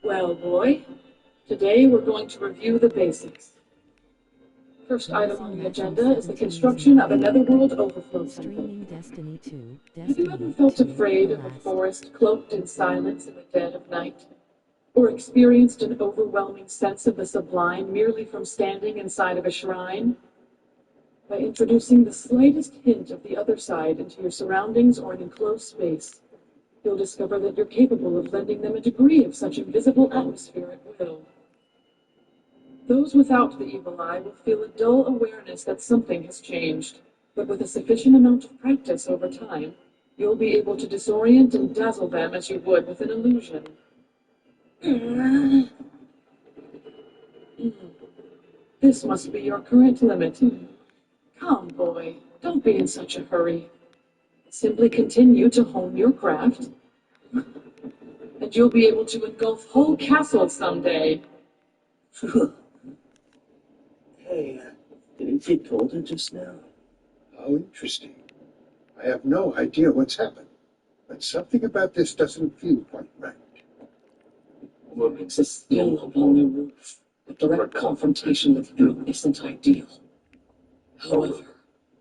Well, boy, today we're going to review the basics. First item on the agenda is the construction of a Netherworld Overflow Temple. Have you ever felt afraid of a forest cloaked in silence in the dead of night? Or experienced an overwhelming sense of the sublime merely from standing inside of a shrine? By introducing the slightest hint of the other side into your surroundings or an enclosed space, you'll discover that you're capable of lending them a degree of such invisible atmosphere at will. Those without the evil eye will feel a dull awareness that something has changed, but with a sufficient amount of practice over time, you'll be able to disorient and dazzle them as you would with an illusion. This must be your current limit. Come, boy, don't be in such a hurry. Simply continue to hone your craft, and you'll be able to engulf whole castles someday. Hey, didn't it get colder just now? How interesting. I have no idea what's happened, but something about this doesn't feel quite right. What makes us still upon the roof? A direct confrontation with you isn't ideal. However,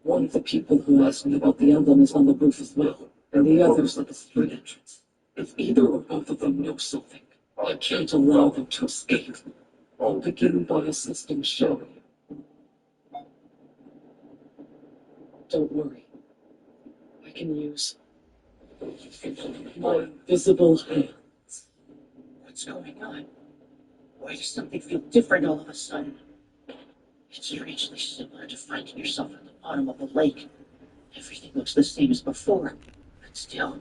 one of the people who asked me about the emblem is on the roof as well, and the other's at the street entrance. If either or both of them know something, I can't allow them to escape. I'll begin by assisting Sherry. Don't worry. I can use my invisible hands. What's going on? Why does something feel different all of a sudden? It's strangely similar to finding yourself at the bottom of a lake. Everything looks the same as before, but still,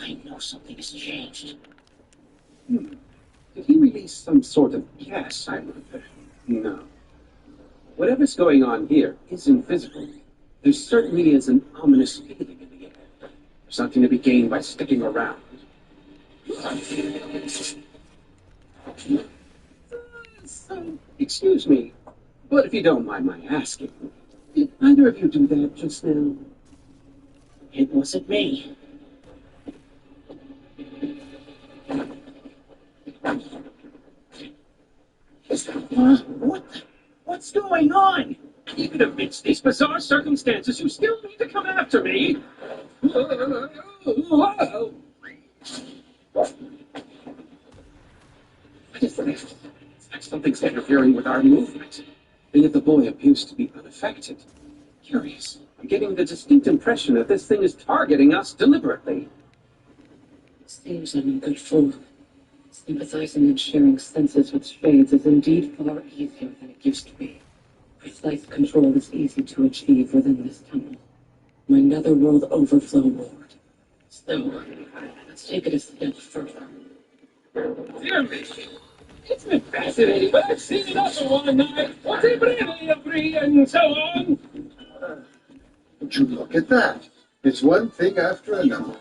I know something has changed. Did he release some sort of gas? No. Whatever's going on here isn't physical. There certainly is an ominous feeling in the air. There's something to be gained by sticking around. Excuse me, but if you don't mind my asking, did either of you do that just now? It wasn't me. What's going on? Even amidst these bizarre circumstances, you still need to come after me. What is this? It's like something's interfering with our movement. And yet the boy appears to be unaffected. Curious. I'm getting the distinct impression that this thing is targeting us deliberately. Seems I'm in good form. Sympathizing and sharing senses with shades is indeed far easier than it used to be. Precise control is easy to achieve within this temple. My Netherworld Overflow Ward. So, let's take it a step further. Dear me, it's been fascinating, but I've seen enough for one night. What's a free and so on? Would you look at that? It's one thing after another.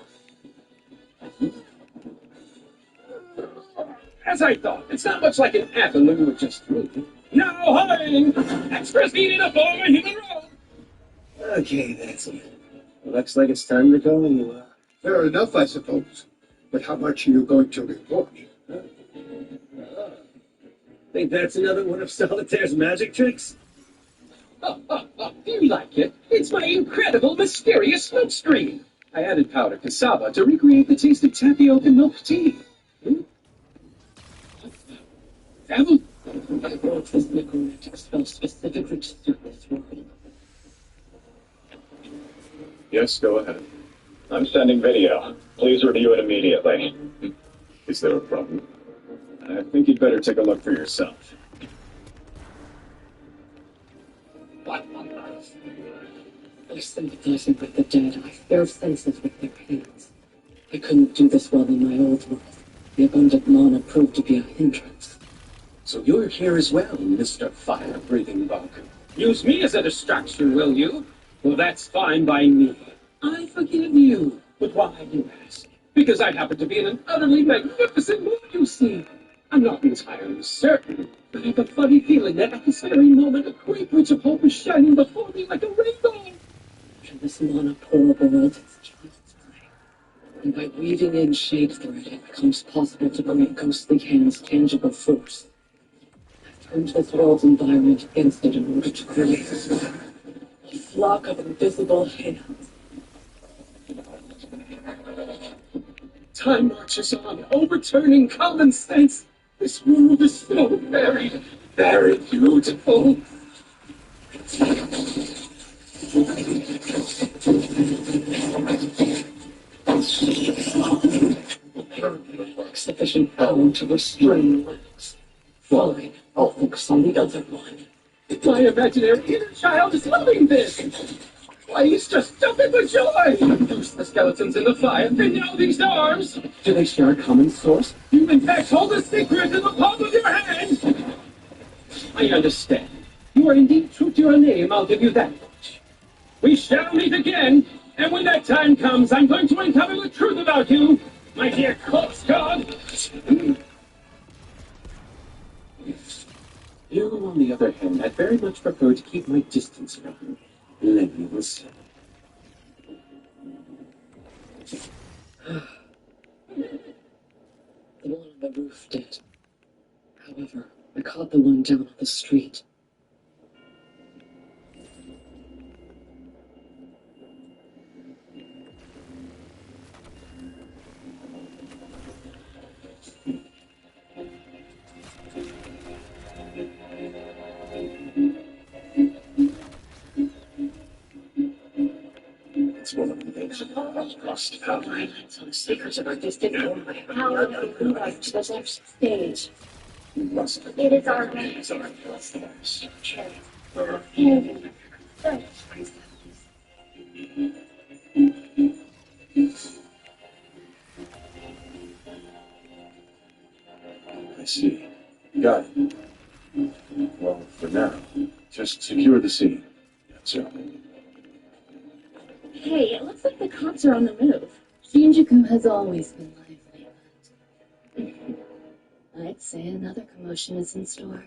As I thought, it's not much like an avenue with just me. Now hurrying! Express needed a former human road! Okay, that's it. Looks like it's time to go. Fair enough, I suppose. But how much are you going to reward? Think that's another one of Solitaire's magic tricks? Do you like it? It's my incredible, mysterious smoke screen. I added powdered cassava to recreate the taste of tapioca milk tea. Devil? I wrote this necromantic spell specifically to suit this world. Yes, go ahead. I'm sending video. Please review it immediately. Is there a problem? I think you'd better take a look for yourself. What on earth? By sympathizing with the dead, I bear senses with their hands. I couldn't do this well in my old world. The abundant mana proved to be a hindrance. So you're here as well, Mr. Fire-breathing bug. Use me as a distraction, will you? Well, that's fine by me. I forgive you. But why, you ask? Because I happen to be in an utterly magnificent mood, you see. I'm not entirely certain, but I have a funny feeling that at this very moment a great bridge of hope is shining before me like a rainbow. From this mana pour over world, it's just time. And By weaving in shade thread, it becomes possible to grant ghostly hands tangible force. I've turned this world's environment against it in order to create a flock of invisible hands. Time marches on, overturning common sense. This world is so very, very beautiful. Sufficient power to restrain Lennox. Fine, I'll focus on the other one. My imaginary inner child is loving this. Why, he's just jumping for joy. Use the skeletons in the fire, and now these arms. Do they share a common source? You in fact hold a secret in the palm of your hand. I understand. You are indeed true to your name, I'll give you that much. We shall meet again, and when that time comes, I'm going to uncover the truth about you, my dear corpse god. You, on the other hand, I'd very much prefer to keep my distance from you. Let me listen. The one on the roof did. However, I caught the one down on the street. It's one of the things about lost power. It's on the secrets of our distant empire. How are we moving to the next stage? We must. It is our It is our search. I see. Got it. Well, for now, just secure the scene. That's it. Hey, it looks like the cops are on the move. Shinjuku has always been lively, but I'd say another commotion is in store.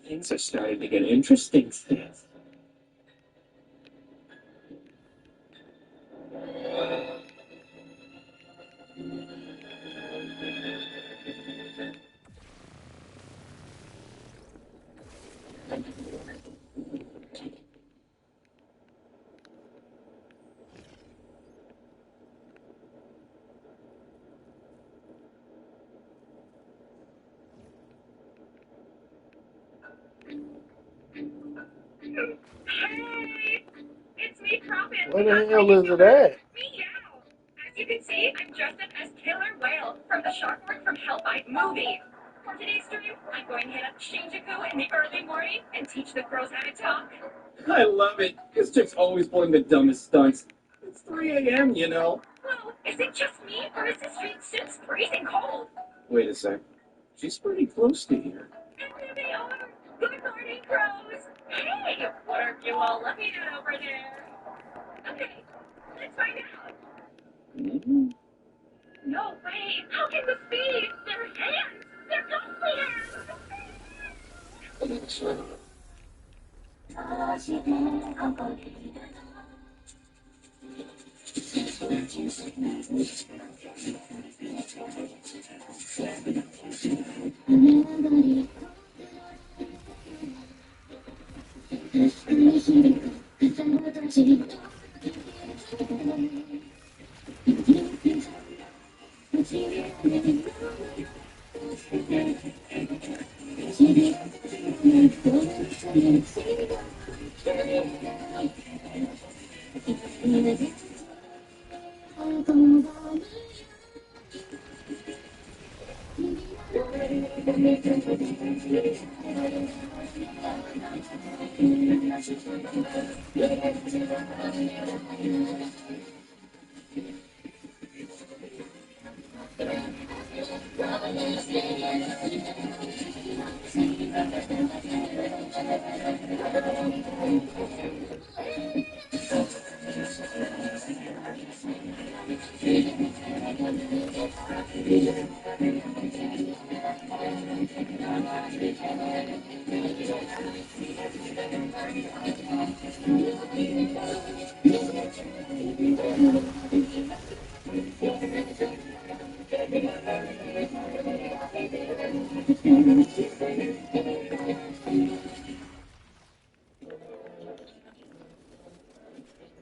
Things are starting to get interesting, Steve. Hey! It's me, Crawford. Where the hell is it at? Meow! As you can see, I'm dressed up as Killer Whale from the Sharkboard from Hellbite movie. For today's stream, I'm going to hit up Shinjuku in the early morning and teach the girls how to talk. I love it. This chick's always pulling the dumbest stunts. It's 3 a.m., you know. Well, is it just me, or is the street since freezing cold? Wait a sec. She's pretty close to here. And there they are. Good morning, crows. Hey, what are you all looking at over there? Okay, let's find out. Mm-hmm. No way. How can this be? They're hands. They're ghostly hands.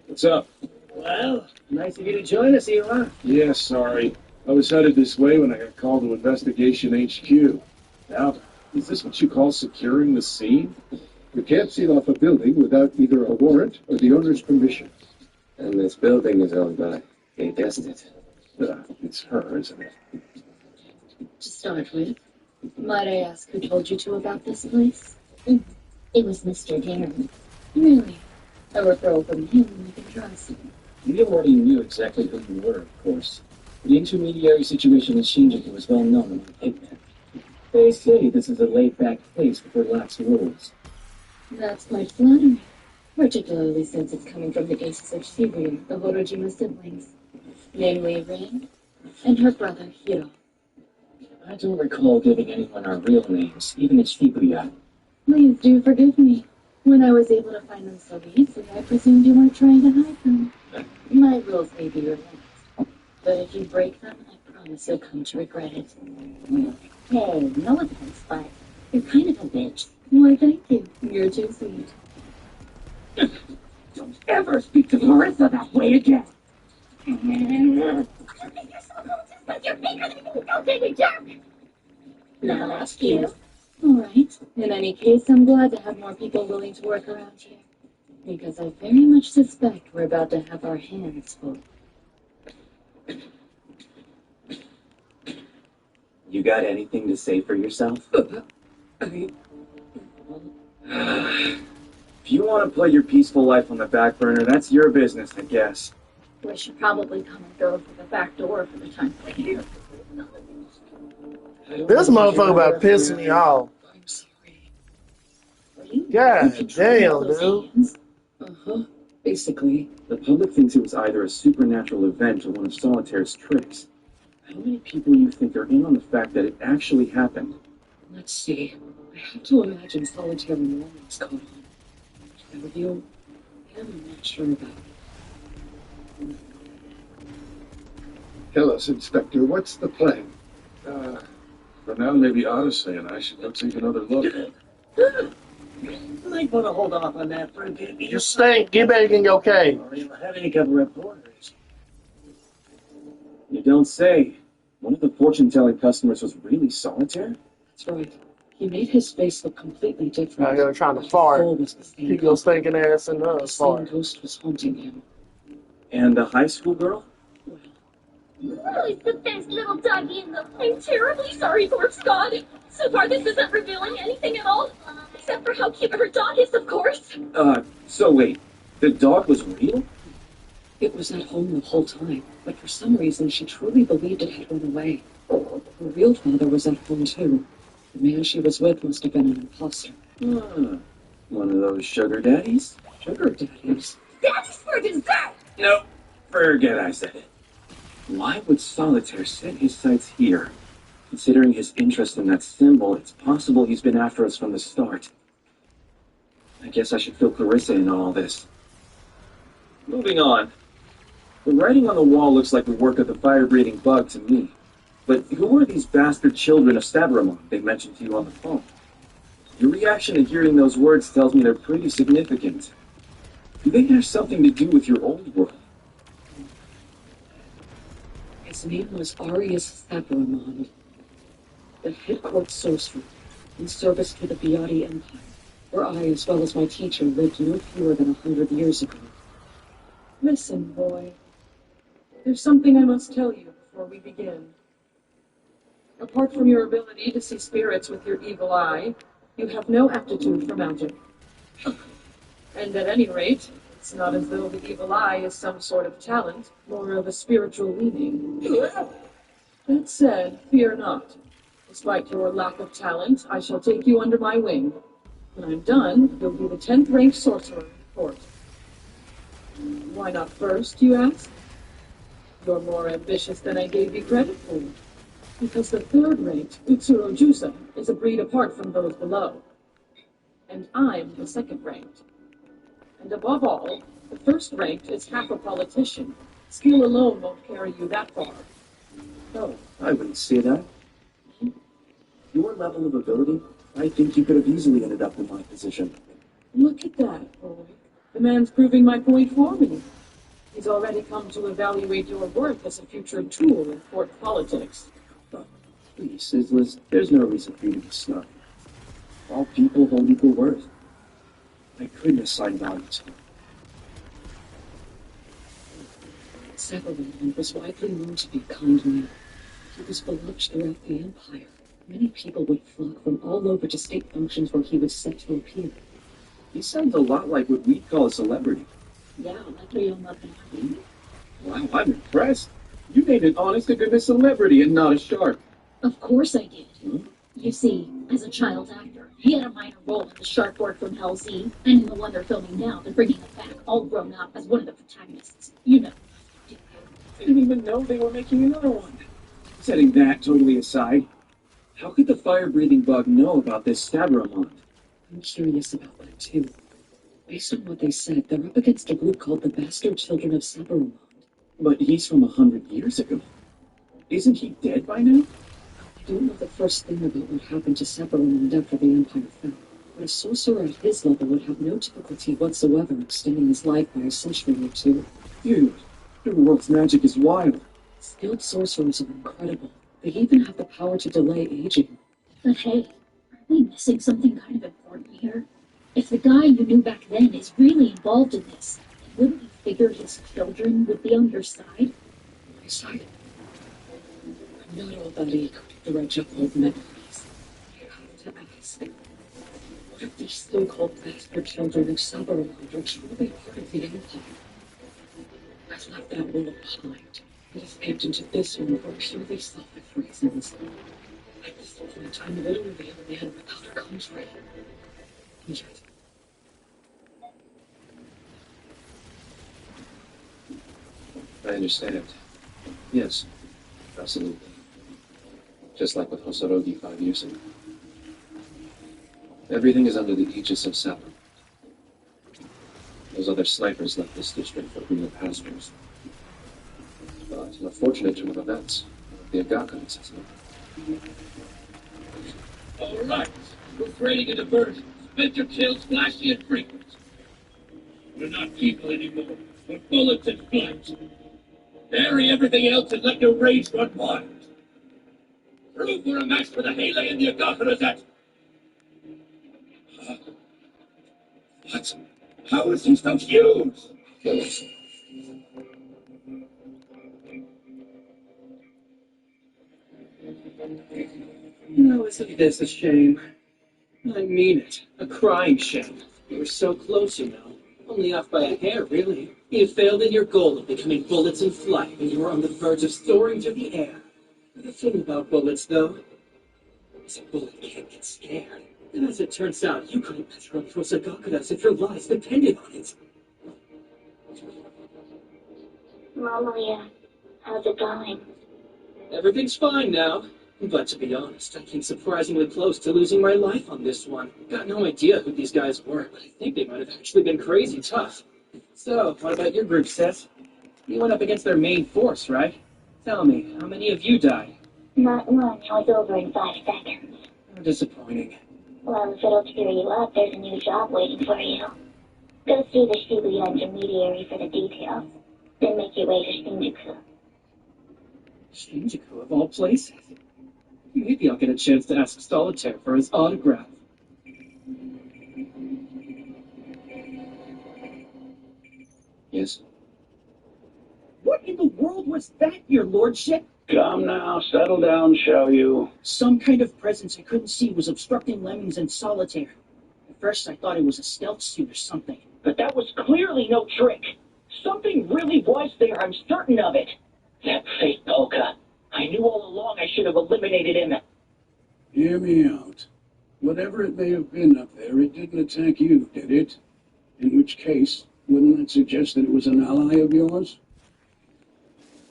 What's up? Well, nice of you to join us, Eli. Yeah, sorry. I was headed this way when I got called to Investigation HQ. Now, is this what you call securing the scene? You can't seal off a building without either a warrant or the owner's permission. And this building is owned by, they guessed it. It's her, isn't it? To start with, might I ask who told you to about this place? It was Mr. Darren. Really? A referral from him we can trust. We already knew exactly who you were, of course. The intermediary situation in Shinjuku is well known among hitmen. They say this is a laid-back place with relaxed rules. That's quite flattering, particularly since it's coming from the aces of Shibuya, the Horojima siblings, namely Rin and her brother Hiro. I don't recall giving anyone our real names, even at Shibuya. Please do forgive me. When I was able to find them so easily, I presumed you weren't trying to hide them. My rules may be relaxed, but if you break them, I promise you'll come to regret it. Hey, no offense, but you're kind of a bitch. Why, thank you. You're too sweet. Don't ever speak to Larissa that way again. You think you're so cool just because you're bigger than me, go baby jerk. Now I'll ask you. All right. In any case, I'm glad to have more people willing to work around here. Because I very much suspect we're about to have our hands full. You got anything to say for yourself? If you want to play your peaceful life on the back burner, that's your business, I guess. We should probably come and go through the back door for the time being. This motherfucker about pissing me off. I'm sorry. God damn, dude. Uh-huh. Basically, the public thinks it was either a supernatural event or one of Solitaire's tricks. How many people you think are in on the fact that it actually happened? Let's see. I have to imagine Solitaire and Lawrence caught on. Now you, I'm not sure about. Tell us, Inspector, what's the plan? For now, maybe Odyssey and I should go take another look. Might want to hold off on that for a bit. You stink. Get back in your cave. Or you'll have any cover reporters. You don't say. One of the fortune-telling customers was really Solitaire? That's right. He made his face look completely different. Out here trying to fart. All was the same. Keep your stinking ass in the The same fart. ghost was haunting him. And the high school girl? Oh, he's the best little doggy in the... I'm terribly sorry, Corpse God. So far, this isn't revealing anything at all. Except for how cute her dog is, of course. So wait, the dog was real? It was at home the whole time, but for some reason she truly believed it had run away. Her real father was at home too. The man she was with must have been an imposter. Ah, one of those sugar daddies? Sugar daddies? Daddy's for dessert! Nope, forget I said it. Why would Solitaire set his sights here? Considering his interest in that symbol, it's possible he's been after us from the start. I guess I should fill Clarissa in on all this. Moving on. The writing on the wall looks like the work of the fire-breathing bug to me. But who are these bastard children of Sabramon they mentioned to you on the phone? Your reaction to hearing those words tells me they're pretty significant. Do they have something to do with your old world? His name was Arius Sabramon, the head court sorcerer, in service to the Biati Empire, where I, as well as my teacher, lived no fewer than 100 years ago. Listen, boy. There's something I must tell you before we begin. Apart from your ability to see spirits with your evil eye, you have no aptitude for magic. And at any rate, it's not as though the evil eye is some sort of talent, more of a spiritual leaning. That said, fear not. Despite your lack of talent, I shall take you under my wing. When I'm done, you'll be the 10th ranked sorcerer in the court. Why not first, you ask? You're more ambitious than I gave you credit for. Because the 3rd ranked, Utsuro Jusa, is a breed apart from those below. And I'm the 2nd ranked. And above all, the 1st ranked is half a politician. Skill alone won't carry you that far. No, I wouldn't say that. Your level of ability, I think you could have easily ended up in my position. Look at that, boy. The man's proving my point for me. He's already come to evaluate your worth as a future tool in court politics. Oh, please, Sizzlers, there's no reason for you to be snub. All people hold equal worth. I couldn't assign value to them. Sabramon was widely known to be a kind man. He was beloved throughout the Empire. Many people would flock from all over to state functions where he was set to appear. He sounds a lot like what we'd call a celebrity. Yeah, like Leo Mabini. Wow, I'm impressed. You made an honest-to-goodness celebrity and not a shark. Of course I did. Huh? You see, as a child actor, he had a minor role in the shark board from Hell Z, and in the one they're filming now, they're bringing him back all grown up as one of the protagonists. You know. I didn't even know they were making another one. Setting that totally aside, how could the fire-breathing bug know about this Sabramon? I'm curious about that too. Based on what they said, they're up against a group called the Bastard Children of Sabramon. But he's from 100 years ago. Isn't he dead by now? I don't know the first thing about what happened to Sabramon after the Empire fell, but a sorcerer at his level would have no difficulty whatsoever extending his life by a century or two. Dude, your world's magic is wild. Skilled sorcerers are incredible. They even have the power to delay aging. But hey, aren't we missing something kind of important here? If the guy you knew back then is really involved in this, then wouldn't you figure his children would be on your side? My side? I'm not all that eager to dredge up old memories. I have to ask, what if these so-called bastard children of Sabramon are truly part of the Empire? I've left that world behind. It escaped into this one for purely selfish reasons. At this point, I'm literally a man without a country. And yet, I understand. Yes, absolutely. Just like with Hosorogi 5 years ago. Everything is under the aegis of Sabramon. Those other snipers left this district for greener pastures. But an unfortunate turn of events. The Agaka assassination. All right, we're creating a diversion. Spit your kills flashy and frequent. We're not people anymore. We're bullets and flight. Bury everything else and let your rage run wild. Prove we're a match for the Hele and the Agakarozet. What? How is he so huge? No, isn't this a shame? I mean it. A crying shame. You were so close, you know. Only off by a hair, really. You failed in your goal of becoming bullets in flight, and you were on the verge of soaring to the air. The thing about bullets, though, is a bullet can't get scared. And as it turns out, you couldn't measure up to a Sagakuras if your lives depended on it. Momoya, how's it going? Everything's fine now. But to be honest, I came surprisingly close to losing my life on this one. Got no idea who these guys were, but I think they might have actually been crazy tough. So, what about your group, Seth? You went up against their main force, right? Tell me, how many of you died? Not one. It was over in 5 seconds. How disappointing. Well, if it'll cheer you up, there's a new job waiting for you. Go see the Shibuya intermediary for the details. Then make your way to Shinjuku. Shinjuku, of all places? Maybe I'll get a chance to ask Solitaire for his autograph. Yes? What in the world was that, your lordship? Come now, settle down, shall you? Some kind of presence I couldn't see was obstructing Lemmings and Solitaire. At first I thought it was a stealth suit or something. But that was clearly no trick. Something really was there, I'm certain of it. That fake Polka. I knew all along I should have eliminated him. Hear me out. Whatever it may have been up there, it didn't attack you, did it? In which case, wouldn't that suggest that it was an ally of yours?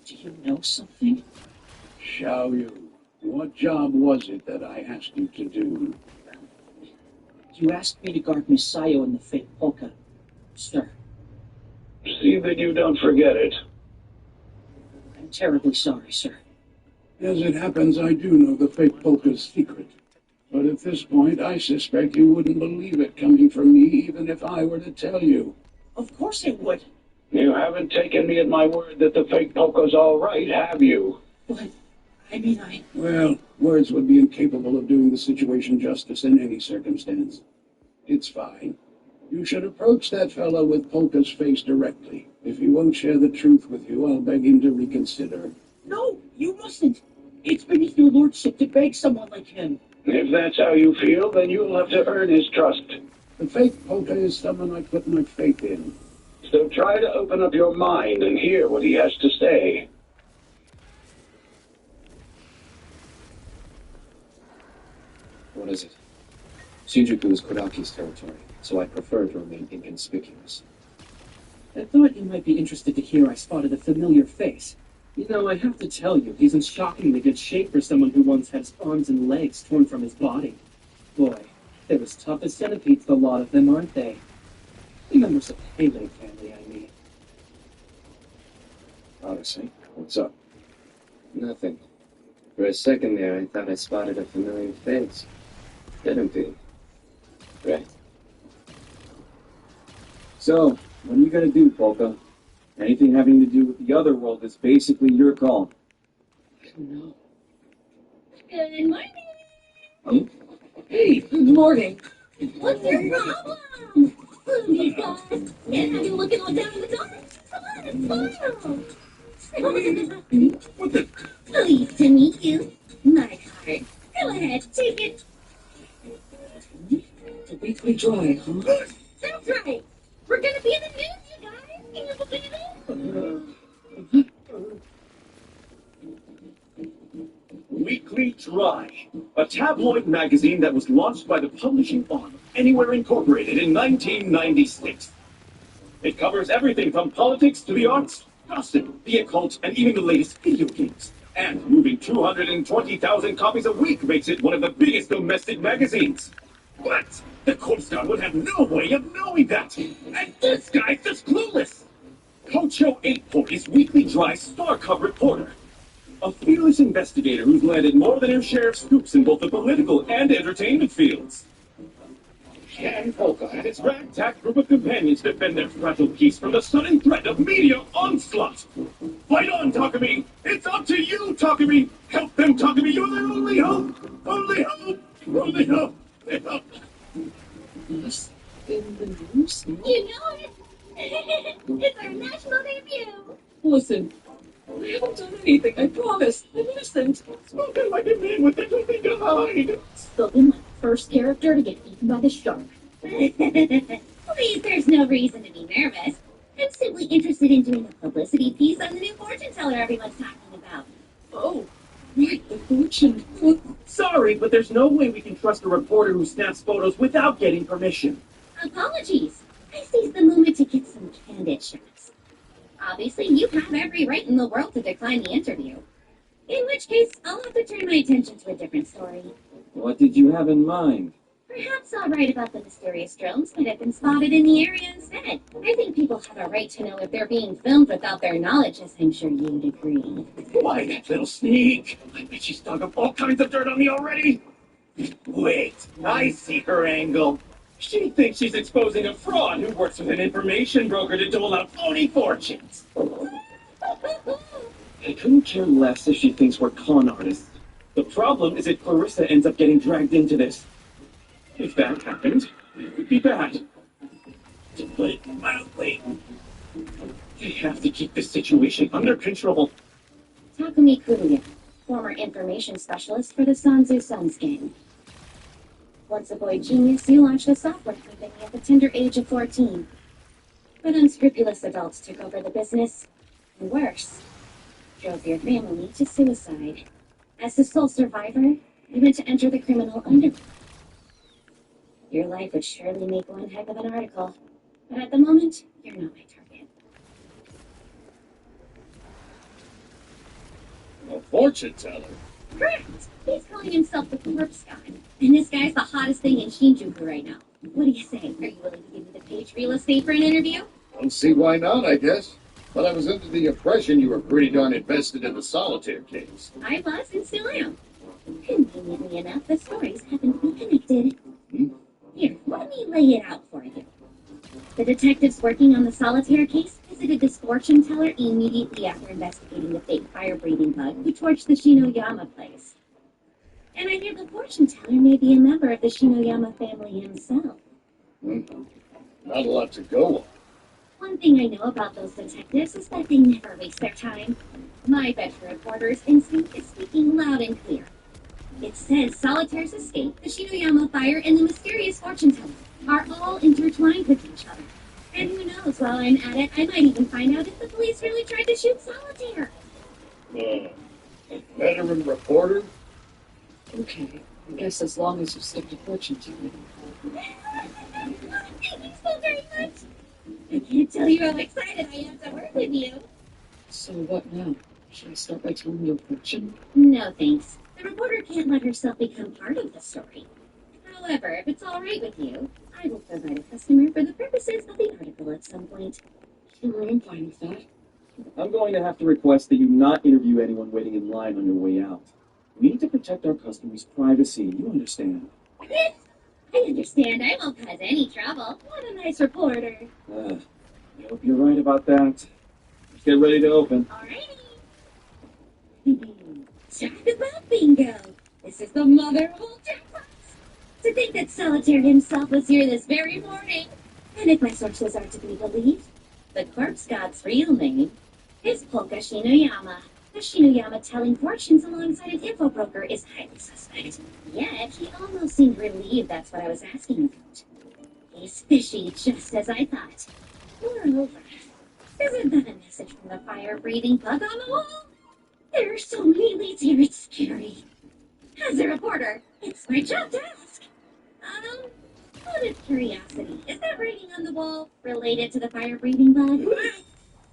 Do you know something? Xiao Yu, what job was it that I asked you to do? You asked me to guard Miss Sayo and the fake Polka, sir. See that you don't forget it. I'm terribly sorry, sir. As it happens, I do know the fake Polka's secret. But at this point, I suspect you wouldn't believe it coming from me, even if I were to tell you. Of course I would. You haven't taken me at my word that the fake Polka's all right, have you? But, I mean, Well, words would be incapable of doing the situation justice in any circumstance. It's fine. You should approach that fellow with Polka's face directly. If he won't share the truth with you, I'll beg him to reconsider. No, you mustn't. It's beneath your lordship to beg someone like him. If that's how you feel, then you'll have to earn his trust. The fake Polka is someone I put my faith in. So try to open up your mind and hear what he has to say. What is it? Shinjuku is Kodaki's territory, so I prefer to remain inconspicuous. I thought you might be interested to hear I spotted a familiar face. You know, I have to tell you, he's in shockingly good shape for someone who once had his arms and legs torn from his body. Boy, they're as tough as centipedes, the lot of them, aren't they? The members of the Pele family, I mean. Odyssey, what's up? Nothing. For a second there, I thought I spotted a familiar face. Didn't be. Right. So, what are you gonna do, Polka? Anything having to do with the other world is basically your call. I don't know. Good morning. Oh. Hey, good morning. What's your problem? These guys can't have you looking all down in the dark. Come on, smile. What the? Pleased to meet you. My card. Go ahead, take it. The weekly drive, huh? That's right. We're gonna be in the news, you guys. Can you believe it? Weekly Drive, a tabloid magazine that was launched by the publishing arm of Anywhere Incorporated in 1996. It covers everything from politics to the arts, gossip, the occult, and even the latest video games. And moving 220,000 copies a week makes it one of the biggest domestic magazines. But the Coast Guard would have no way of knowing that. And this guy's just clueless. Kocho 8 is Weekly Drive's star-covered reporter. A fearless investigator who's landed more than her share of scoops in both the political and entertainment fields. Ken Polka and his ragtag group of companions defend their fragile peace from the sudden threat of media onslaught. Fight on, Takumi! It's up to you, Takumi! Help them, Takumi! You're the only hope! Only hope! Only hope! Yes, in the news? You know it. It's our national debut. Listen, I haven't done anything, I promise. I'm innocent. Spoken like a man with everything to hide. Spoken like the first character to get eaten by the shark. Please, there's no reason to be nervous. I'm simply interested in doing a publicity piece on the new fortune teller everyone's talking about. Oh, Right, the fortune. Sorry, but there's no way we can trust a reporter who snaps photos without getting permission. Apologies. I seized the moment to get some candid shots. Obviously, you have every right in the world to decline the interview. In which case, I'll have to turn my attention to a different story. What did you have in mind? Perhaps I'll write about the mysterious drones that have been spotted in the area instead. I think people have a right to know if they're being filmed without their knowledge, as I'm sure you'd agree. Why, that little sneak? I bet she's dug up all kinds of dirt on me already. Wait, I see her angle. She thinks she's exposing a fraud who works with an information broker to dole out phony fortunes. I couldn't care less if she thinks we're con artists. The problem is if Clarissa ends up getting dragged into this. If that happened, it would be bad. To put it mildly, they have to keep this situation under control. Takumi Kuruya, former information specialist for the Sanzu Sons gang. Once a boy genius, he launched a software company at the tender age of 14. But unscrupulous adults took over the business, and worse, drove your family to suicide. As the sole survivor, you went to enter the criminal underworld. Your life would surely make one heck of an article, but at the moment, you're not my target. A fortune teller? Correct! He's calling himself the Corpse God, and this guy's the hottest thing in Shinjuku right now. What do you say? Are you willing to give me the page real estate for an interview? Don't see why not, I guess. But I was under the impression you were pretty darn invested in the solitaire case. I was and still am. Conveniently enough, the stories happen to be connected. Here, let me lay it out for you. The detectives working on the solitaire case visited this fortune teller immediately after investigating the fake fire-breathing bug who torched the Shinoyama place. And I hear the fortune teller may be a member of the Shinoyama family himself. Not a lot to go on. One thing I know about those detectives is that they never waste their time. My veteran reporter's instinct is speaking loud and clear. It says Solitaire's escape, the Shinoyama fire, and the mysterious fortune teller are all intertwined with each other. And who knows, while I'm at it, I might even find out if the police really tried to shoot Solitaire. A veteran reporter? Okay, I guess as long as you stick to fortune telling. Thank you so very much. I can't tell you how excited I am to work with you. So what now? Should I start by telling your fortune? No, thanks. The reporter can't let herself become part of the story. However, if it's all right with you, I will provide a customer for the purposes of the article at some point. Sure, I'm fine with that. I'm going to have to request that you not interview anyone waiting in line on your way out. We need to protect our customers' privacy, you understand? Yes, I understand. I won't cause any trouble. What a nice reporter. I hope you're right about that. Get ready to open. Alrighty. Jackpot bingo! This is the mother of all jackpots! To think that Solitaire himself was here this very morning! And if my sources are to be believed, the Corpse God's real name is Polka Shinoyama. The Shinoyama telling fortunes alongside an info broker is highly suspect. Yet, he almost seemed relieved that's what I was asking about. He's fishy, just as I thought. Moreover, isn't that a message from the fire-breathing bug on the wall? There are so many leads here, it's scary. As a reporter, it's my job to ask. Out of curiosity, is that writing on the wall related to the fire-breathing bug?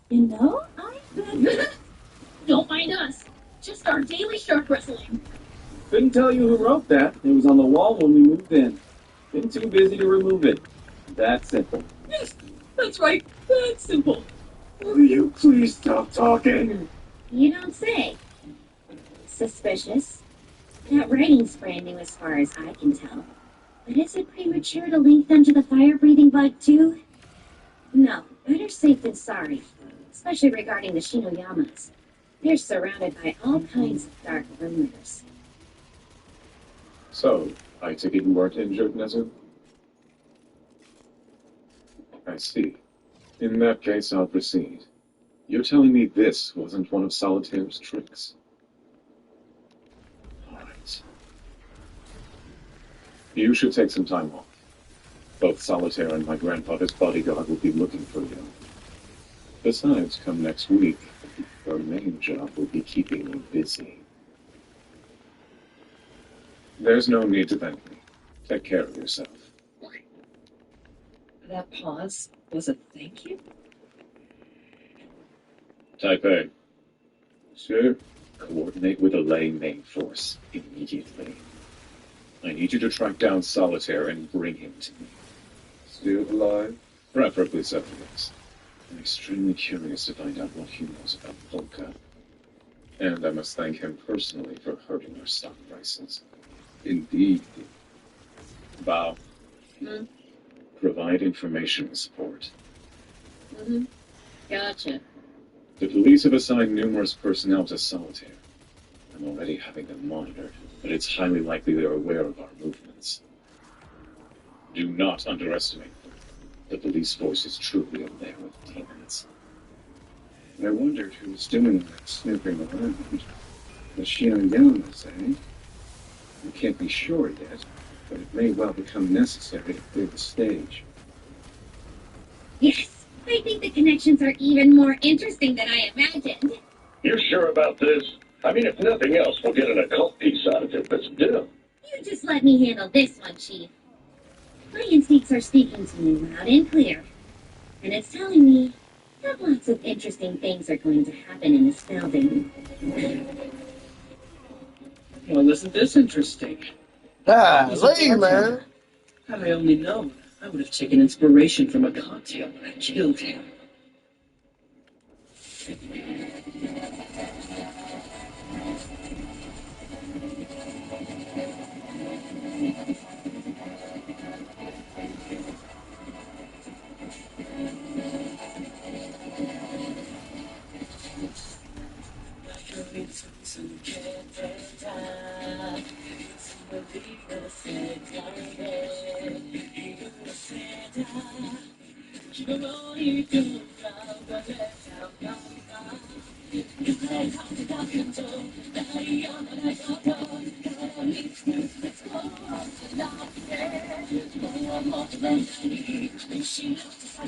You know, Don't mind us. Just our daily shark wrestling. Couldn't tell you who wrote that. It was on the wall when we moved in. Been too busy to remove it. That simple. Yes, that's right. That's simple. Will you please stop talking? You don't say. Suspicious. That writing's brand new as far as I can tell. But is it premature to link them to the fire-breathing bug, too? No, better safe than sorry. Especially regarding the Shinoyamas. They're surrounded by all kinds of dark rumors. So, I take it you weren't injured, Nezu? I see. In that case, I'll proceed. You're telling me this wasn't one of Solitaire's tricks? Alright. You should take some time off. Both Solitaire and my grandfather's bodyguard will be looking for you. Besides, come next week, your main job will be keeping you busy. There's no need to thank me. Take care of yourself. That pause was a thank you? Taipei. Sir, coordinate with the Lei main force immediately. I need you to track down Solitaire and bring him to me. Still alive? Preferably so, yes. I'm extremely curious to find out what he knows about Polka. And I must thank him personally for hurting our stock prices. Indeed. Bao. Provide information support. Gotcha. The police have assigned numerous personnel to Solitaire. I'm already having them monitored, but it's highly likely they're aware of our movements. Do not underestimate them. The police force is truly a lair of demons. I wondered who was doing that snooping around. The Xianyang, eh? I can't be sure yet, but it may well become necessary to clear the stage. Yes, I think the connections are even more interesting than I imagined. You sure about this? I mean, if nothing else, we'll get an occult piece out of it, but still. You just let me handle this one, Chief. My instincts are speaking to me loud and clear. And it's telling me that lots of interesting things are going to happen in this building. Well, isn't this interesting? Leave, man. Had I only known, I would have taken inspiration from a cocktail when I killed him.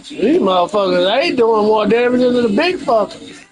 These motherfuckers ain't doing more damage than the big fuckers.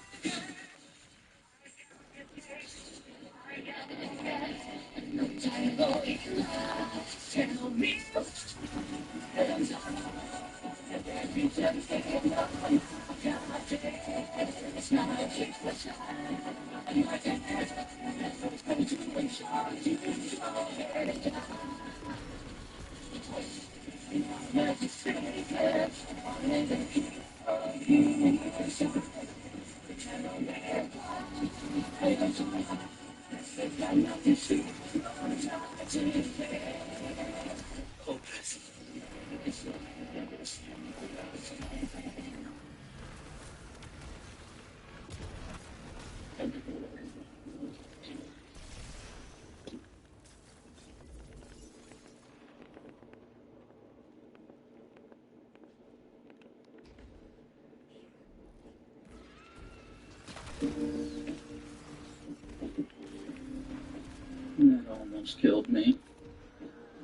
That almost killed me.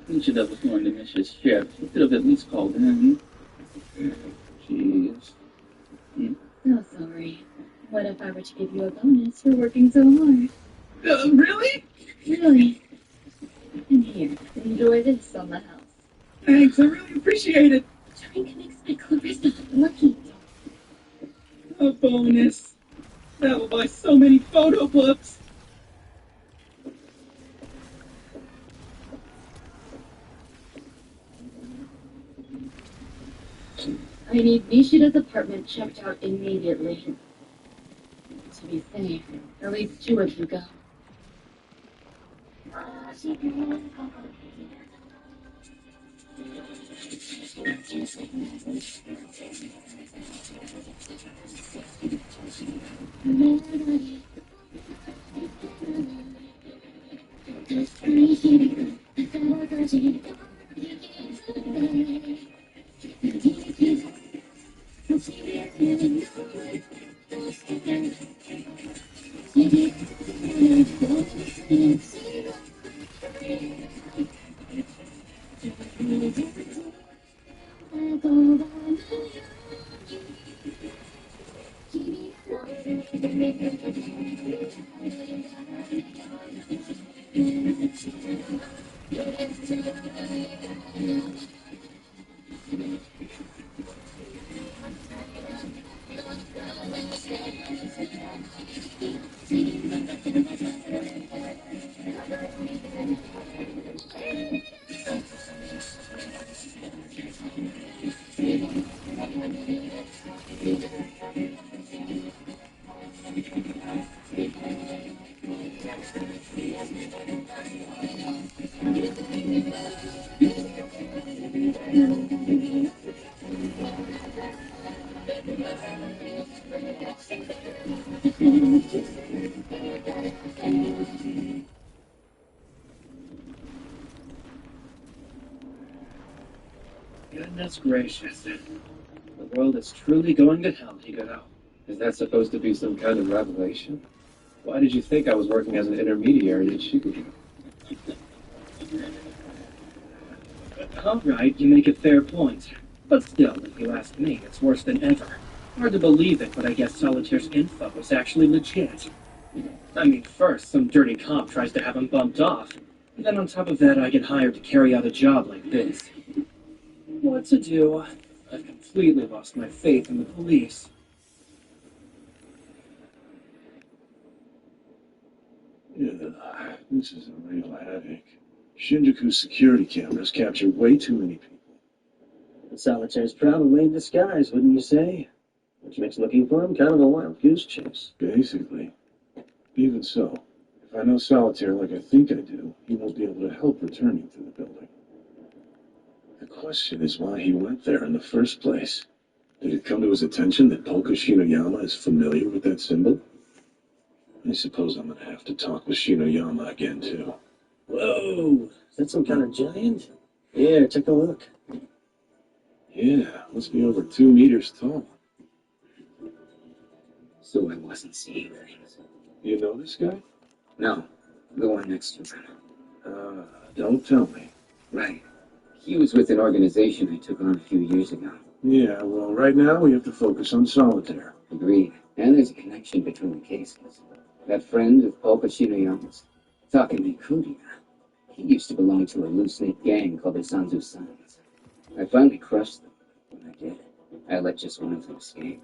Nishida was going to miss his ship. He could have at least called in. Jeez. So sorry. What if I were to give you a bonus for working so hard? Really? Really? And here, enjoy this on the house. Thanks, I really appreciate it. Drink makes my Clarissa lucky. A bonus. That will buy so many photo books. I need Nishida's apartment checked out immediately. To be safe, at least 2 of you go. Goodness gracious. The world is truly going to hell, Higuro. Is that supposed to be some kind of revelation? Why did you think I was working as an intermediary at Shikuju? Alright, you make a fair point. But still, if you ask me, it's worse than ever. Hard to believe it, but I guess Solitaire's info was actually legit. I mean, first, some dirty cop tries to have him bumped off. And then on top of that, I get hired to carry out a job like this. What to do? I've completely lost my faith in the police. Yeah, this is a real headache. Shinjuku's security cameras capture way too many people. Solitaire's probably in disguise, wouldn't you say? Which makes looking for him kind of a wild goose chase. Basically. Even so, if I know Solitaire like I think I do, he won't be able to help returning to the building. The question is why he went there in the first place. Did it come to his attention that Polka Shinoyama is familiar with that symbol? I suppose I'm gonna have to talk with Shinoyama again, too. Whoa! Is that some kind of giant? Here, take a look. Yeah, must be over 2 meters tall. So I wasn't seeing things. You know this guy? No, the one next to him. Don't tell me. Right. He was with an organization I took on a few years ago. Yeah, well, right now we have to focus on Solitaire. Agreed. And there's a connection between the cases. That friend of Polka Shinoyama's, Takemi Kudia, he used to belong to a loose-knit gang called the Sanzu Sons. I finally crushed them. When I did, I let just one of them escape.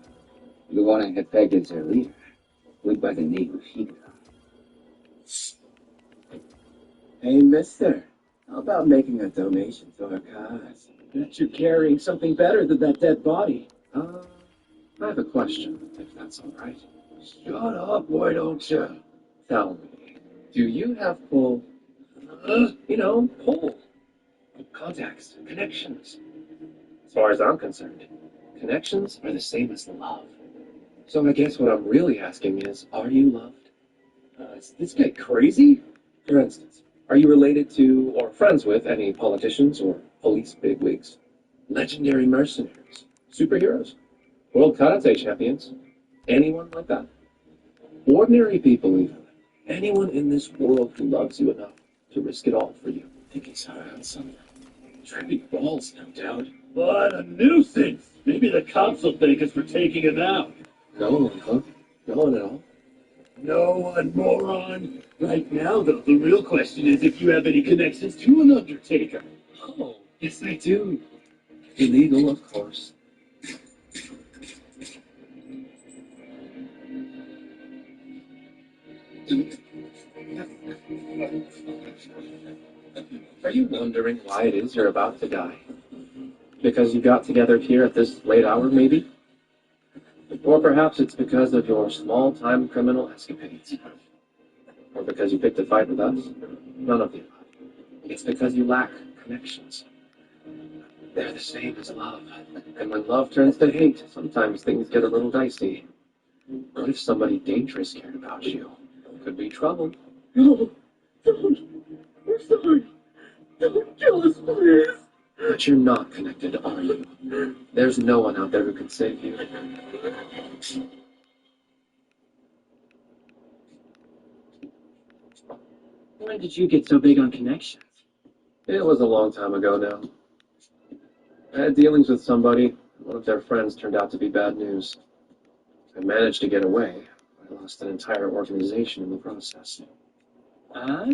The one I had pegged as their leader, went by the name of Higuro. Hey, mister. How about making a donation to our cause? Bet you're carrying something better than that dead body. I have a question, if that's all right. Shut up, why don't you? Tell me, do you have pull? Pull. Contacts, connections. As far as I'm concerned, connections are the same as love. So I guess what I'm really asking is, are you loved? Is this guy crazy? For instance, are you related to or friends with any politicians or police bigwigs? Legendary mercenaries? Superheroes? World Karate champions? Anyone like that? Ordinary people even. Anyone in this world who loves you enough to risk it all for you. I think he's on some trippy balls, no doubt. What a nuisance! Maybe the cops will thank us for taking him out. No one, huh? No one at all? No one, moron. Right now, though, the real question is if you have any connections to an Undertaker. Oh, yes I do. Illegal, of course. Are you wondering why it is you're about to die? Because you got together here at this late hour, maybe? Or perhaps it's because of your small-time criminal escapades. Or because you picked a fight with us? None of the above. It's because you lack connections. They're the same as love. And when love turns to hate, sometimes things get a little dicey. What if somebody dangerous cared about you? Could be trouble. No, don't. I'm sorry. Don't kill us, please. But you're not connected, are you? There's no one out there who can save you. When did you get so big on connections? It was a long time ago now. I had dealings with somebody. One of their friends turned out to be bad news. I managed to get away. I lost an entire organization in the process. Ah,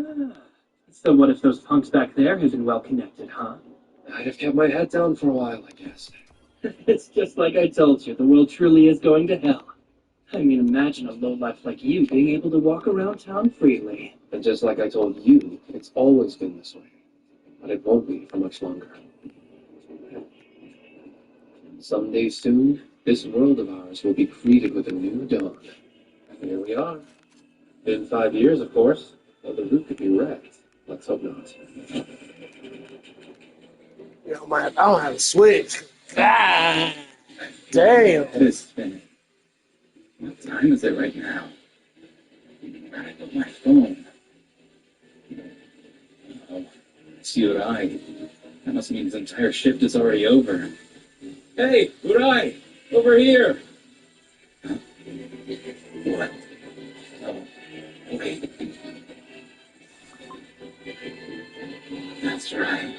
so what if those punks back there had been well connected, huh? I'd have kept my head down for a while, I guess. It's just like I told you, the world truly is going to hell. I mean, imagine a lowlife like you being able to walk around town freely. And just like I told you, it's always been this way. But it won't be for much longer. Someday soon, this world of ours will be greeted with a new dawn. And here we are. In 5 years, of course. Well, the route could be wrecked. Let's hope not. Yo, man, I don't have a switch. Ah, damn. It is spinning. What time is it right now? I got my phone. Oh, it's Urai. That must mean his entire shift is already over. Hey, Urai! Over here! Huh? What? Oh, wait. That's right.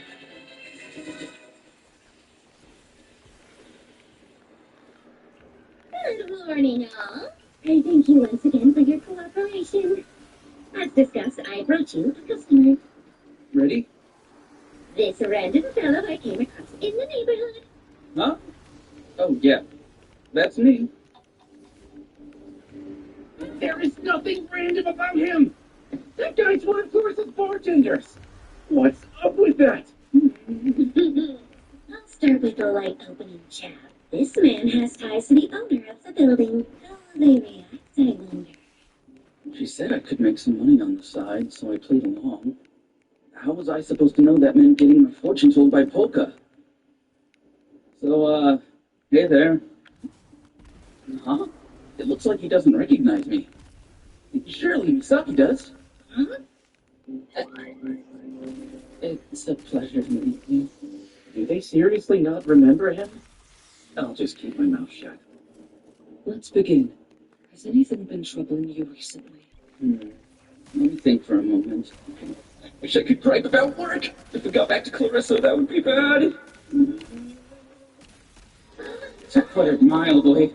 Good morning, all. I thank you once again for your cooperation. As discussed, I brought you a customer. Ready? This random fellow I came across in the neighborhood. Huh? Oh, yeah. That's me. There is nothing random about him! That guy's one of Clarissa's bartenders! What's up with that? I'll start with the light opening chap. This man has ties to the owner of the building. How will they react, I wonder? She said I could make some money on the side, so I played along. How was I supposed to know that meant getting my fortune told by Polka? So, hey there. Huh? It looks like he doesn't recognize me. Surely Misaki does. Huh? It's a pleasure to meet you. Do they seriously not remember him? I'll just keep my mouth shut. Let's begin. Has anything been troubling you recently? Let me think for a moment. I wish I could gripe about work. If we got back to Clarissa, that would be bad. To put it mildly.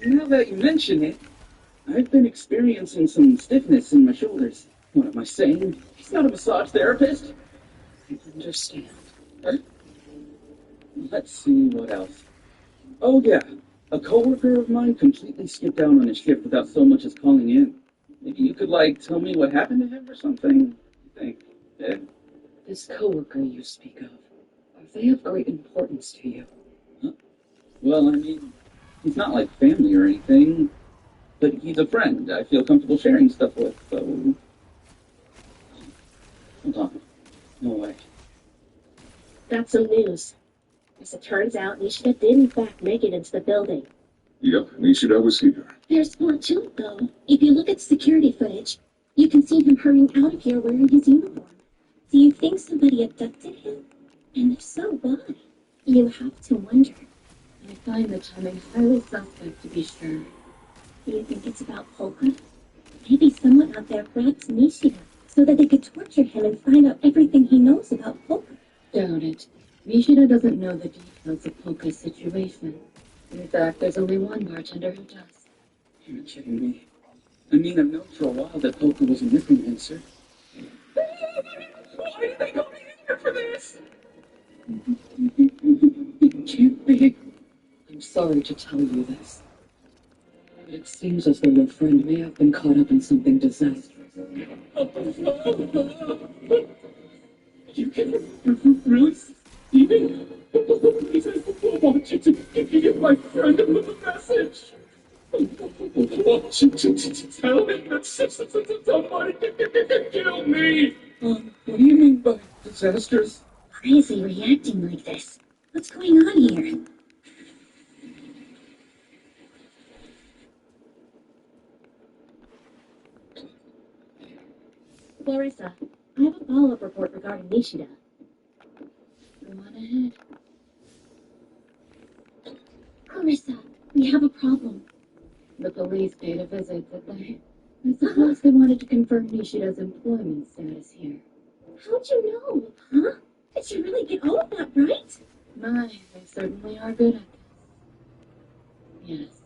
Now that you mention it, I've been experiencing some stiffness in my shoulders. What am I saying? He's not a massage therapist. I understand. Huh? Let's see what else. Oh yeah, a coworker of mine completely skipped out on his shift without so much as calling in. Maybe you could, tell me what happened to him or something? I think. Yeah. This coworker you speak of, are they of great importance to you? Huh? Well, I mean, he's not like family or anything, but he's a friend I feel comfortable sharing stuff with, so... Hold on. No way. Got some news. As it turns out, Nishida did in fact make it into the building. Yep, Nishida was here. There's more to it, though. If you look at security footage, you can see him hurrying out of here wearing his uniform. Do you think somebody abducted him? And if so, why? You have to wonder. I find the timing highly suspect, to be sure. Do you think it's about Polka? Maybe someone out there grabbed Nishida so that they could torture him and find out everything he knows about Polka. Doubt it. Nishida doesn't know the details of Polka's situation. In fact, there's only one bartender who does. You're kidding me. I mean, I've known for a while that Polka was a necromancer. Why did they go in here for this? It can't be. I'm sorry to tell you this, but it seems as though your friend may have been caught up in something disastrous. You can really, Steven? Please, I want you to give my friend a message. I want you to tell him that somebody can kill me. What do you mean by disasters? Why is he reacting like this? What's going on here? Clarissa, I have a follow-up report regarding Nishida. Go on ahead. Clarissa, we have a problem. The police paid a visit, did they? I suppose they wanted to confirm Nishida's employment status here. How'd you know? Huh? Did you really get all of that right? My, they certainly are good at this. Yes,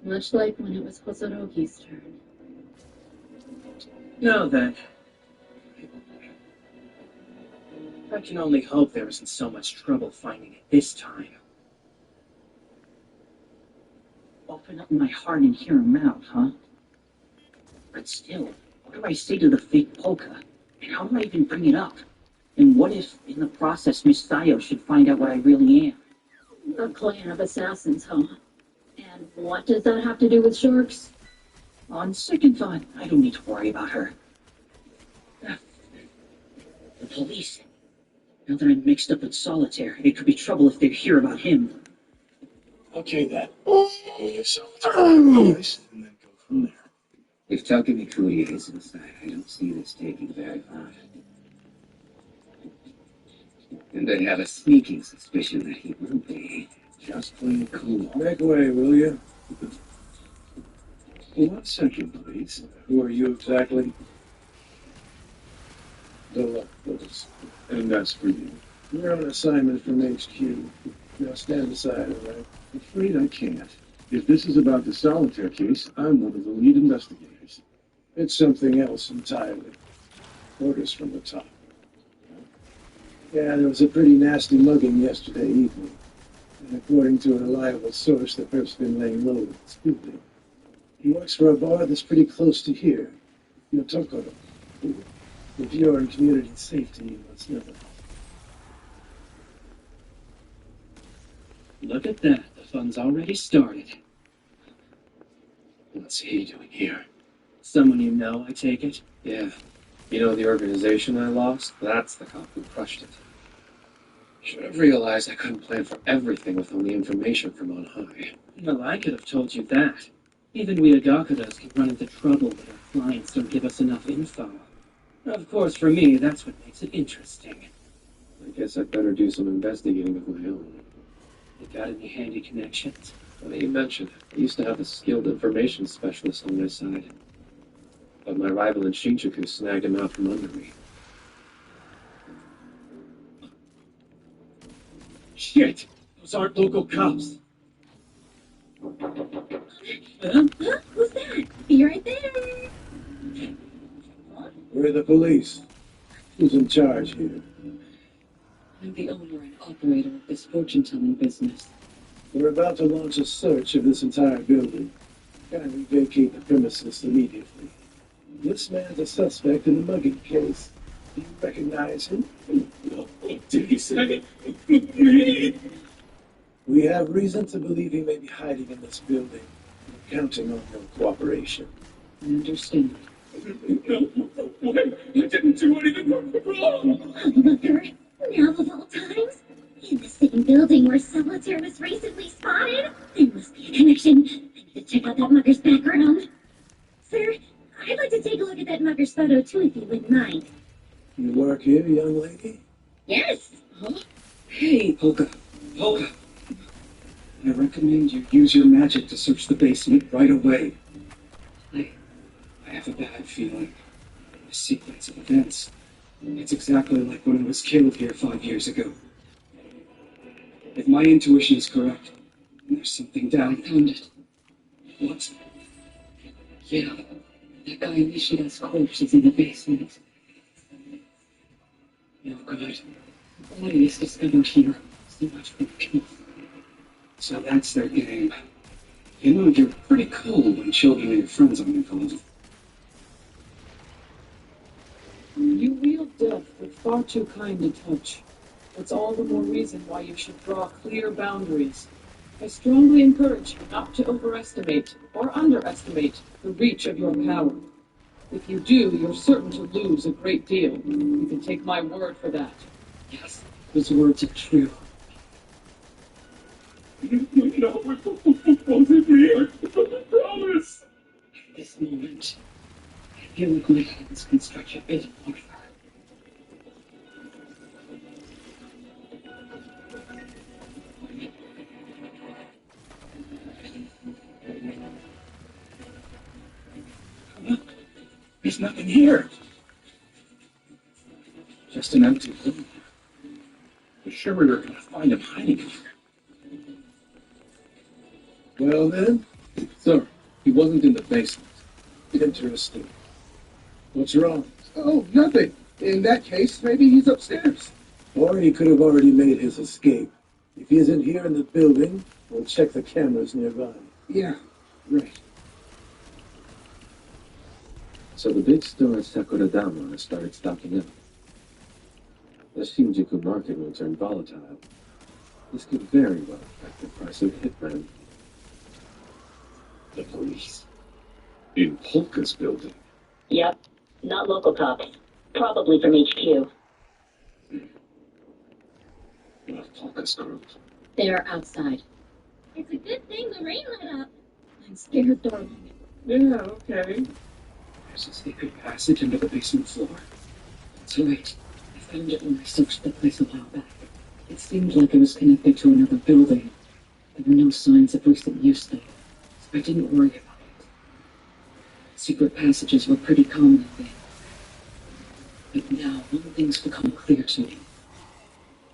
much like when it was Hosoroki's turn. Now then. I can only hope there isn't so much trouble finding it this time. Open up my heart and hear him out, huh? But still, what do I say to the fake Polka? And how do I even bring it up? And what if, in the process, Miss Sayo should find out what I really am? A clan of assassins, huh? And what does that have to do with sharks? On second thought, I don't need to worry about her. The police. Now that I'm mixed up with Solitaire, it could be trouble if they hear about him. Okay, then. And then go from there. If Takamikuri is inside, I don't see this taking very far. And I have a sneaking suspicion that he will be. Just plain cool. Make way, will you? 1 second, please. Who are you exactly? Galapagos. And that's for you. You're on assignment from HQ. Now stand aside, all right? I'm afraid I can't. If this is about the Solitaire case, I'm one of the lead investigators. It's something else entirely. Orders from the top. Yeah, there was a pretty nasty mugging yesterday evening. And according to a reliable source, the perp's been laying low with this building. He works for a bar that's pretty close to here. Yotokoro. If you're in community safety, you must know that. Look at that. The fun's already started. What's he doing here? Someone you know, I take it? Yeah. You know the organization I lost? That's the cop who crushed it. Should have realized I couldn't plan for everything with only information from on high. Well, I could have told you that. Even we Agakudas can run into trouble when our clients don't give us enough info. Of course, for me, that's what makes it interesting. I guess I'd better do some investigating of my own. You got any handy connections? Funny you mentioned. I used to have a skilled information specialist on my side. But my rival in Shinjuku snagged him out from under me. Shit! Those aren't local cops. Huh? Who's that? Be right there. We're the police. Who's in charge here? I'm the owner and operator of this fortune-telling business. We're about to launch a search of this entire building. Kindly vacate the premises immediately. This man's a suspect in the mugging case. Do you recognize him? Did he say me? We have reason to believe he may be hiding in this building. We're counting on your cooperation. I understand. I didn't do anything wrong. Mugger, now of all times? In the same building where Solitaire was recently spotted? There must be a connection. I need to check out that mugger's background. Sir, I'd like to take a look at that mugger's photo too, if you wouldn't mind. You work here, young lady? Yes. Huh? Hey, Polka. Polka. I recommend you use your magic to search the basement right away. I have a bad feeling. A sequence of events. It's exactly like when I was killed here 5 years ago. If my intuition is correct, and there's something down. I found it. What? Yeah, that guy Nishida's corpse is in the basement. No good. The body is discovered here. So much for peace. So that's their game. You know, you're pretty cool when children and your friends aren't involved. You wield death with far too kind a touch. That's all the more reason why you should draw clear boundaries. I strongly encourage you not to overestimate or underestimate the reach of your power. If you do, you're certain to lose a great deal. You can take my word for that. Yes, those words are true. No, both of me. I promise. At this moment, I feel like my hands can stretch a bit farther. There's nothing here. Just an empty room. We're sure we were going to find him hiding here. Well then, Sir, he wasn't in the basement. interesting. What's wrong? Oh, nothing. In that case, maybe he's upstairs. Or he could have already made his escape. If he isn't here in the building, we'll check the cameras nearby. Yeah, right. So the big store at Sakuradama has started stocking up. The Shinjuku market will turn volatile. This could very well affect the price of Hitman. The police. In Polka's building. Yep. Not local cops. Probably from HQ. What of Polka's group? They're outside. It's a good thing the rain let up. I'm scared, darling. Yeah, okay. There's a secret passage under the basement floor. That's right. I found it when I searched the place a while back. It seemed like it was connected to another building. There were no signs of recent use there, so I didn't worry about it. Secret passages were pretty common then. But now, one thing's become clear to me.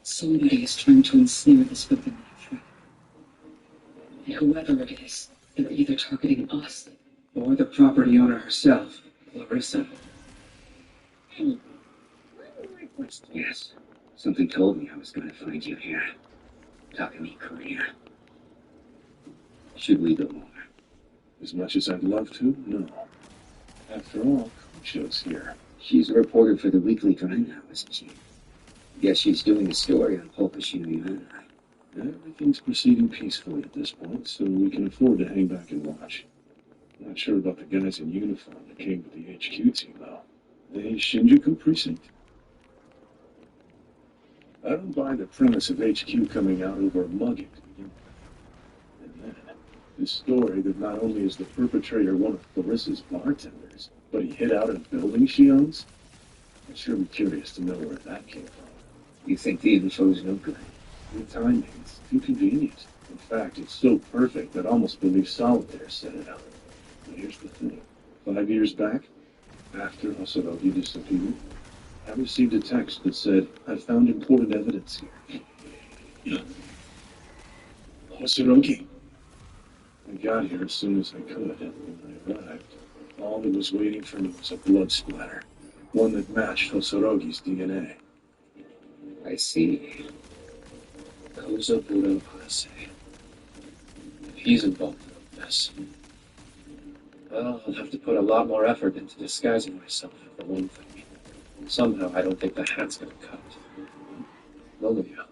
Somebody is trying to ensnare this building in a trap. And whoever it is, they're either targeting us, Or the property owner herself, Larissa. Hey, one more question. Yes. Something told me I was going to find you here. Takumi Korea. Should we go more? As much as I'd love to, no. After all, Kocho's here. She's a reporter for the Weekly Grind now, isn't she? Guess she's doing a story on Polka Shinoyana. Everything's proceeding peacefully at this point, so we can afford to hang back and watch. Not sure about the guys in uniform that came with the HQ team, though. The Shinjuku precinct? I don't buy the premise of HQ coming out over a mugging. And then, this story that not only is the perpetrator one of Clarissa's bartenders, but he hid out in a building she owns? I'd sure be curious to know where that came from. You think the info's no good? The timing, it's too convenient. In fact, it's so perfect that I almost believe Solitaire set it up. But here's the thing. 5 years back, after Hosorogi disappeared, I received a text that said, I found important evidence here. Hosorogi. I got here as soon as I could, and when I arrived, all that was waiting for me was a blood splatter. One that matched Hosorogi's DNA. I see. Kozo Budo Hase. If he's involved in this, well, I'll have to put a lot more effort into disguising myself, for one thing. Somehow, I don't think the hat's gonna cut. Lilia,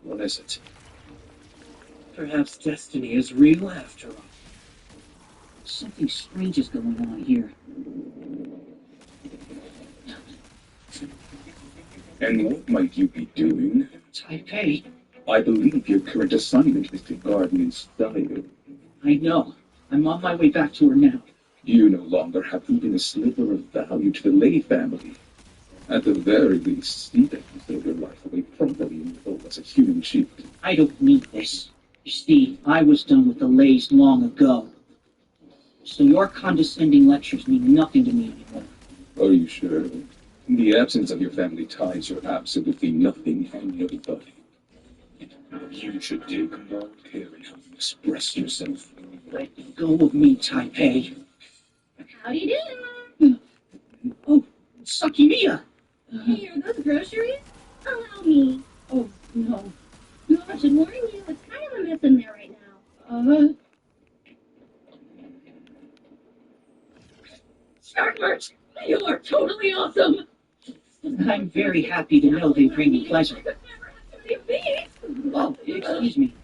what is it? Perhaps destiny is real after all. Something strange is going on here. And what might you be doing? Taipei? I believe your current assignment is to guard Min's style. I know. I'm on my way back to her now. You no longer have even a sliver of value to the Lei family. At the very least, Stephen can throw your life away properly and live as a human shield. I don't need this. You see, I was done with the Leis long ago. So your condescending lectures mean nothing to me anymore. Are you sure? In the absence of your family ties, you're absolutely nothing and nobody. You should take more care in how you express yourself. Let go of me, Taipei. Howdy do. Oh, Sakimiya. Hey, are those groceries? Allow me. Oh, no. I should warn you, it's kind of a mess in there right now. Startlers, you are totally awesome. I'm very happy to know they bring me pleasure. Oh, excuse me.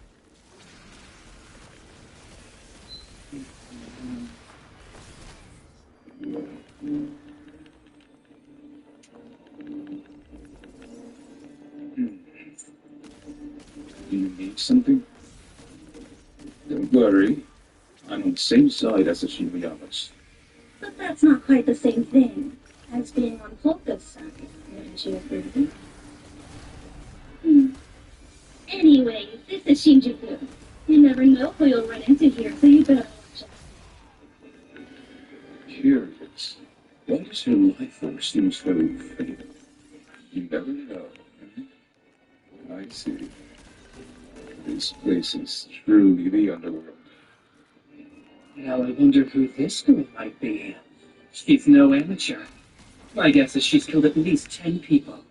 Do you need something? Don't worry. I'm on the same side as the Shinoyamas. But that's not quite the same thing as being on Polka's side, wouldn't you agree? Anyway, this is Shinjuku. You never know who you'll run into here, so you better watch out. Curious. Why does your life force seem so fatal? You never know. I see. This place is truly the underworld. Now I wonder who this girl might be. She's no amateur. My guess is she's killed at least 10 people.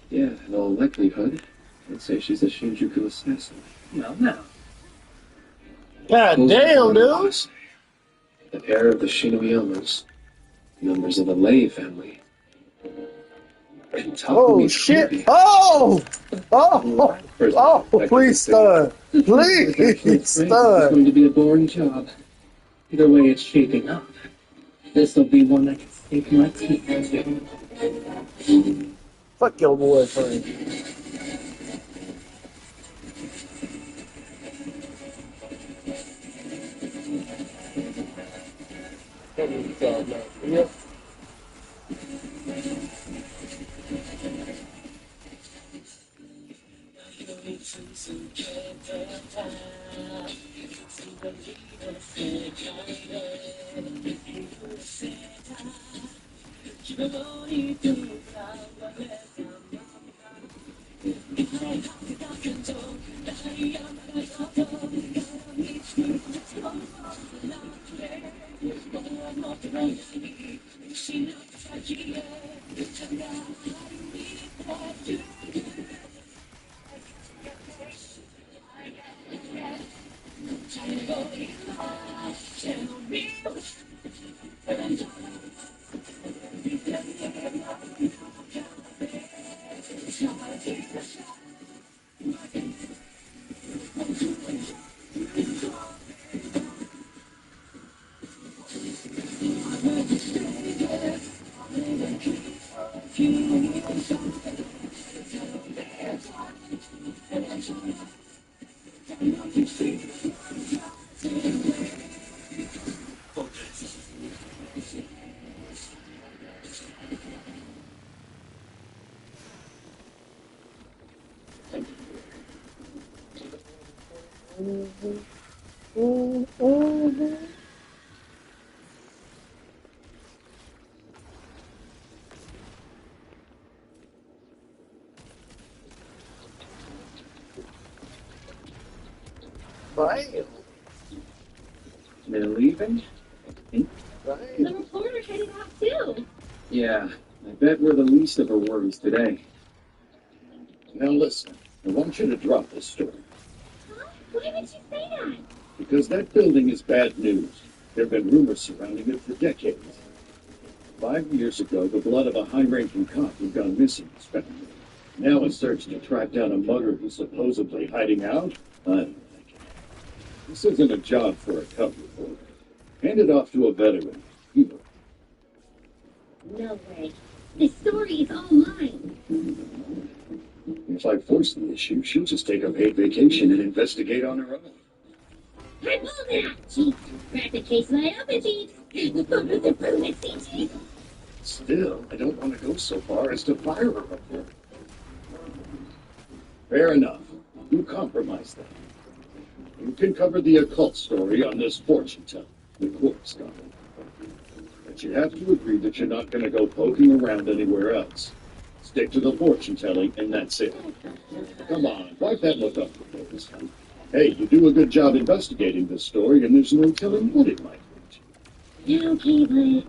Yeah, in all likelihood, I'd say she's a Shinjuku assassin. Well, now. God Those damn, are dude. boys. The pair of the Shinoyamas, members of the Lei family. Oh shit! Oh! Oh! Oh! Please, stud! Please, It's stud! going to be a boring job. Either way it's shaping up. This'll be one I can sink my teeth into. Fuck your boyfriend. Yep. Bam. They're leaving? The reporter headed out too. Yeah, I bet we're the least of her worries today. Now listen, I want you to drop this story. Huh? Why would you say that? Because that building is bad news. There have been rumors surrounding it for decades. 5 years ago, the blood of a high-ranking cop had gone missing, respectively. Now a search to track down a mugger who's supposedly hiding out? I'm thinking. This isn't a job for a cub reporter. Hand it off to a veteran. You know. No way. This story is all mine. If I force the issue, she'll just take a paid vacation and investigate on her own. I will that, Chief. Crack the case wide open, Chief. The photos are proven, Chief. Still, I don't want to go so far as to fire her reporter. Fair enough. You compromise that. You can cover the occult story on this fortune teller, the corpse goblin. But you have to agree that you're not going to go poking around anywhere else. Stick to the fortune telling, and that's it. Come on, wipe that look off your face. Hey, you do a good job investigating this story, and there's no telling what it might lead Okay, but...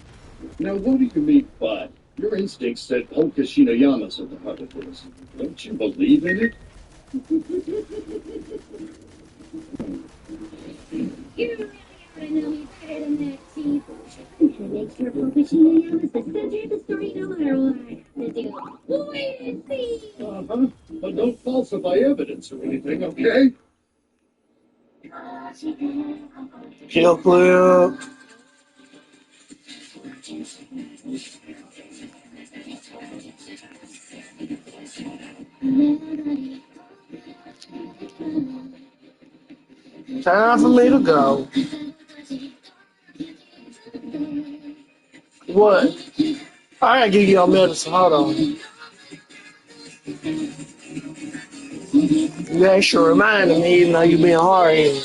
Now, what do you mean, but? Your instincts said Polka Shinoyama's at the heart of this. Don't you believe in it? You really ought to know me better than that, Chief. I'm gonna make sure Pocachino is the center of the story no matter what I have to do. Wait and see! Uh-huh. But don't falsify evidence or anything, okay? Kill clip. Time for me to go. What? I gotta give y'all medicine. Hold on. You actually reminded me, even though you being hard-headed.